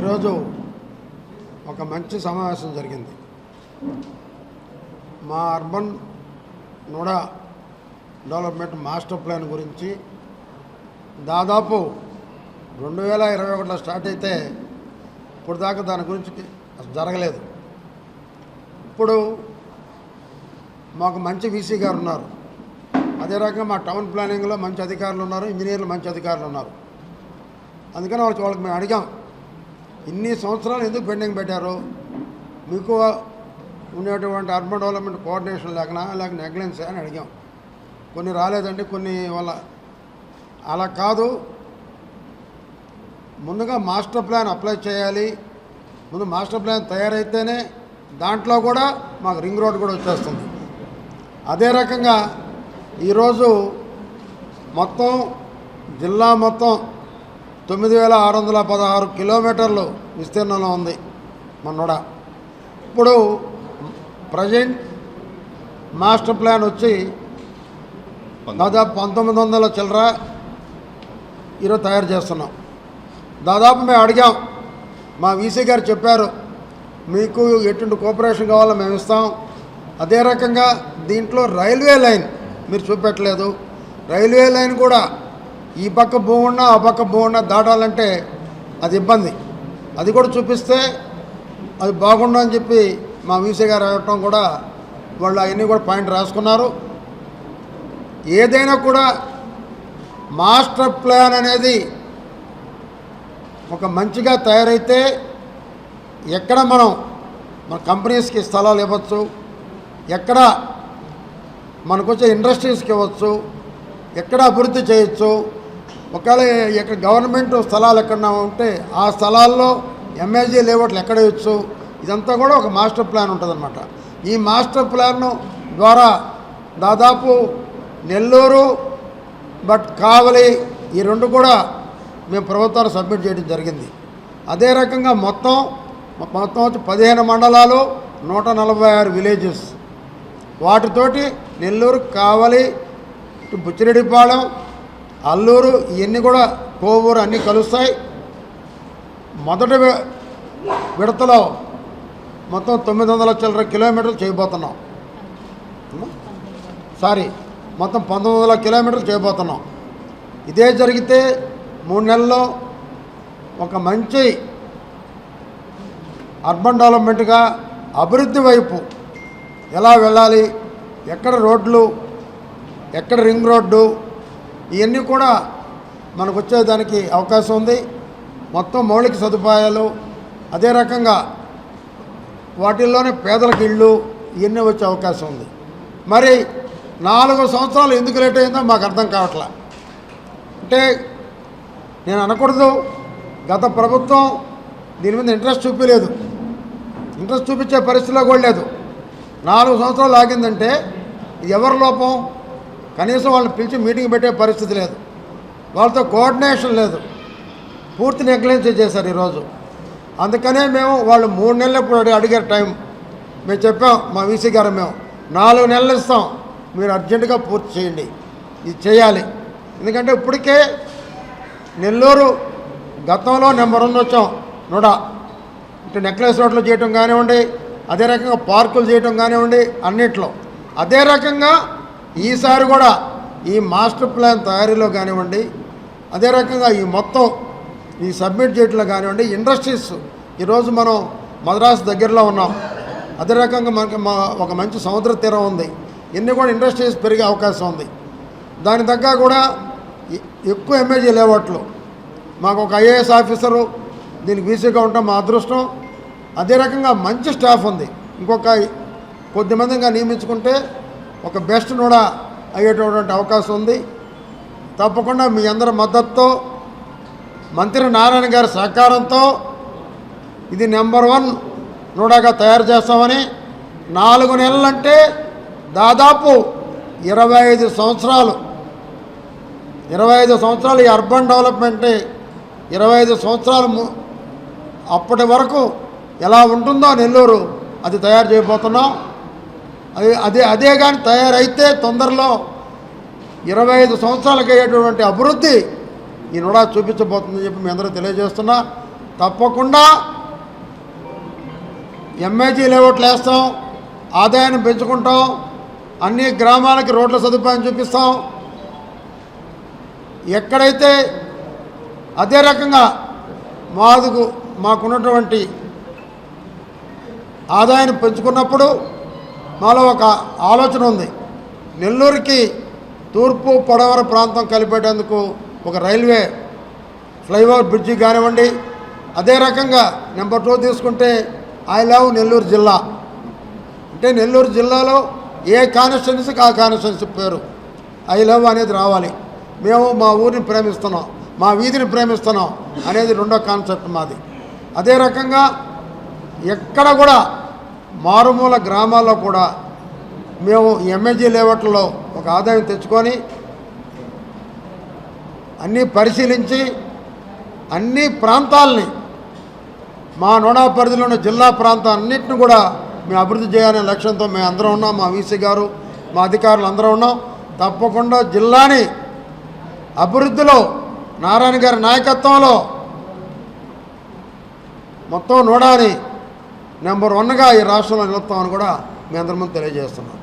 ఈరోజు ఒక మంచి సమావేశం జరిగింది. మా urban NUDA development master plan గురించి దాదాపు 2021లో స్టార్ట్ అయితే ఇప్పుడు దాకా దాని గురించి జరగలేదు. ఇప్పుడు మాకు మంచి వీసీ గారు ఉన్నారు, అదే రకంగా మా టౌన్ ప్లానింగ్లో మంచి అధికారులు ఉన్నారు, ఇంజనీర్లు మంచి అధికారులు ఉన్నారు. అందుకని వాళ్ళకి మేము అడిగాం, ఇన్ని సంవత్సరాలు ఎందుకు పెండింగ్ పెట్టారు? మీకు ఉండేటువంటి అర్బన్ డెవలప్మెంట్ కోఆర్డినేషన్ లేక నెగ్లెన్స్ అని అడిగాం. కొన్ని రాలేదండి, కొన్ని వల్ల అలా కాదు, ముందుగా మాస్టర్ ప్లాన్ అప్లై చేయాలి. ముందు మాస్టర్ ప్లాన్ తయారైతేనే దాంట్లో కూడా మాకు రింగ్ రోడ్ కూడా వచ్చేస్తుంది. అదే రకంగా ఈరోజు మొత్తం జిల్లా మొత్తం 9616 కిలోమీటర్లు విస్తీర్ణంలో ఉంది మన. ఇప్పుడు ప్రజెంట్ మాస్టర్ ప్లాన్ వచ్చి దాదాపు 1900 చిల్లర ఈరోజు తయారు చేస్తున్నాం. దాదాపు మేము అడిగాం, మా వీసీ గారు చెప్పారు, మీకు ఎటువంటి కోఆపరేషన్ కావాలో మేము ఇస్తాం. అదే రకంగా దీంట్లో రైల్వే లైన్ మీరు చూపెట్టలేదు. రైల్వే లైన్ కూడా ఈ పక్క భూమున్నా ఆ పక్క భూమున్నా దాటాలంటే అది ఇబ్బంది, అది కూడా చూపిస్తే అది బాగుండు అని చెప్పి మా వీసీ గారు అడగటం కూడా వాళ్ళు అవన్నీ కూడా పాయింట్ రాసుకున్నారు. ఏదైనా కూడా మాస్టర్ ప్లాన్ అనేది ఒక మంచిగా తయారైతే ఎక్కడ మన కంపెనీస్కి స్థలాలు ఇవ్వచ్చు, ఎక్కడ మనకు వచ్చే ఇండస్ట్రీస్కి ఇవ్వచ్చు, ఎక్కడ అభివృద్ధి చేయొచ్చు. ఒకవేళ ఎక్కడ గవర్నమెంట్ స్థలాలు ఎక్కడన్నా ఉంటే ఆ స్థలాల్లో ఎంఏజీ లేఅవుట్లు ఎక్కడ ఇవ్వచ్చు, ఇదంతా కూడా ఒక మాస్టర్ ప్లాన్ ఉంటుందన్నమాట. ఈ మాస్టర్ ప్లాన్ ద్వారా దాదాపు నెల్లూరు కావలి ఈ రెండు కూడా మేము ప్రభుత్వానికి సబ్మిట్ చేయడం జరిగింది. అదే రకంగా మొత్తం వచ్చి 15 మండలాలు 146 విలేజెస్, వాటితోటి నెల్లూరు, కావలి, బుచ్చిరెడ్డిపాళెం, అల్లూరు ఇవన్నీ కూడా కోవూరు అన్నీ కలుస్తాయి. మొదటి విడతలో మొత్తం 900 చిల్లర కిలోమీటర్లు చేయబోతున్నాం. మొత్తం 1900 కిలోమీటర్లు చేయబోతున్నాం. ఇదే జరిగితే 3 నెలల్లో ఒక మంచి అర్బన్ డెవలప్మెంట్గా అభివృద్ధి వైపు ఎలా వెళ్ళాలి, ఎక్కడ రోడ్లు, ఎక్కడ రింగ్ రోడ్డు, ఇవన్నీ కూడా మనకు వచ్చేదానికి అవకాశం ఉంది. మొత్తం మౌలిక సదుపాయాలు, అదే రకంగా వాటిల్లోనే పేదలకు ఇళ్ళు ఇవన్నీ వచ్చే అవకాశం ఉంది. మరి 4 సంవత్సరాలు ఎందుకు లేట్ అయిందో మాకు అర్థం కావట్లే. అంటే నేను అనకూడదు, గత ప్రభుత్వం దీని మీద ఇంట్రెస్ట్ చూపించలేదు, ఇంట్రెస్ట్ చూపించే పరిస్థితిలో కూడా లేదు. 4 సంవత్సరాలు ఆగిందంటే ఎవరి లోపం? కనీసం వాళ్ళని పిలిచి మీటింగ్ పెట్టే పరిస్థితి లేదు, వాళ్ళతో కోఆర్డినేషన్ లేదు, పూర్తి నెగ్లెన్స్ చేశారు ఈరోజు. అందుకనే మేము వాళ్ళు 3 నెలలు ఇప్పుడు అడిగారు టైం. మేము చెప్పాం, మా వీసీ గారు, మేము 4 నెలలు ఇస్తాం, మీరు అర్జెంటుగా పూర్తి చేయండి, ఇది చేయాలి. ఎందుకంటే ఇప్పటికే నెల్లూరు గతంలో నెంబర్ 1 వచ్చాం నోడా, ఇటు నెక్లెస్ రోడ్లు చేయటం కానివ్వండి, అదే రకంగా పార్కులు చేయటం కానివ్వండి, అన్నిట్లో. అదే రకంగా ఈసారి కూడా ఈ మాస్టర్ ప్లాన్ తయారీలో కానివ్వండి, అదే రకంగా ఈ మొత్తం ఈ సబ్మిట్ చేయటంలో కానివ్వండి, ఇండస్ట్రీస్ ఈరోజు మనం మద్రాసు దగ్గరలో ఉన్నాం, అదే రకంగా మనకి ఒక మంచి సముద్ర తీరం ఉంది, ఇన్ని కూడా ఇండస్ట్రీస్ పెరిగే అవకాశం ఉంది. దాని తగ్గ కూడా ఎక్కువ ఎంఏజీ లేఅవుట్లు, మాకు ఒక ఐఏఎస్ ఆఫీసరు దీనికి వీసీగా ఉంటాం మా అదృష్టం. అదే రకంగా మంచి స్టాఫ్ ఉంది, ఇంకొక కొద్దిమందిగా నియమించుకుంటే ఒక బెస్ట్ కూడా అయ్యేటటువంటి అవకాశం ఉంది. తప్పకుండా మీ అందరి మద్దతుతో, మంత్రి నారాయణ గారి సహకారంతో ఇది నెంబర్ 1 నోడాగా తయారు చేస్తామని. 4 నెలలంటే దాదాపు 25 సంవత్సరాలు ఈ అర్బన్ డెవలప్మెంట్ 25 సంవత్సరాలు అప్పటి వరకు ఎలా ఉంటుందో నెల్లూరు అది తయారు చేయబోతున్నాం. అదే కానీ తయారైతే తొందరలో 25 సంవత్సరాలకు అయ్యేటువంటి అభివృద్ధి ఈ నోడా చూపించబోతుందని చెప్పి మీ అందరూ తెలియజేస్తున్నా. తప్పకుండా ఎంఏజీ లేఅవుట్లు వేస్తాం, ఆదాయాన్ని పెంచుకుంటాం, అన్ని గ్రామాలకి రోడ్ల సదుపాయం చూపిస్తాం. ఎక్కడైతే అదే రకంగా మాకున్నటువంటి ఆదాయాన్ని పెంచుకున్నప్పుడు మాలో ఒక ఆలోచన ఉంది. నెల్లూరుకి తూర్పు పడమర ప్రాంతం కలిపేటందుకు ఒక రైల్వే ఫ్లైఓవర్ బ్రిడ్జి కానివ్వండి. అదే రకంగా నెంబర్ 2 తీసుకుంటే ఐ లవ్ నెల్లూరు జిల్లా. అంటే నెల్లూరు జిల్లాలో ఏ కాన్స్టిట్యున్సీకి ఆ కాన్స్టిట్యున్సీ పేరు ఐ లవ్ అనేది రావాలి. మేము మా ఊరిని ప్రేమిస్తున్నాం, మా వీధిని ప్రేమిస్తున్నాం అనేది రెండో కాన్సెప్ట్ మాది. అదే రకంగా ఎక్కడ కూడా మారుమూల గ్రామాల్లో కూడా మేము ఎంఏజీ లేఅవుట్లో ఒక ఆదాయం తెచ్చుకొని అన్నీ పరిశీలించి అన్ని ప్రాంతాలని మా నోడా పరిధిలో ఉన్న జిల్లా ప్రాంతాలన్నింటిని కూడా మేము అభివృద్ధి చేయాలనే లక్ష్యంతో మేము అందరం ఉన్నాం. మా వీసీ గారు, మా అధికారులు అందరూ ఉన్నాం. తప్పకుండా జిల్లాని అభివృద్ధిలో నారాయణ గారి నాయకత్వంలో మొత్తం నోడాని నెంబర్ 1గా ఈ రాష్ట్రంలో నిలుపుతామని కూడా మీ అందరి ముందు తెలియజేస్తున్నాం.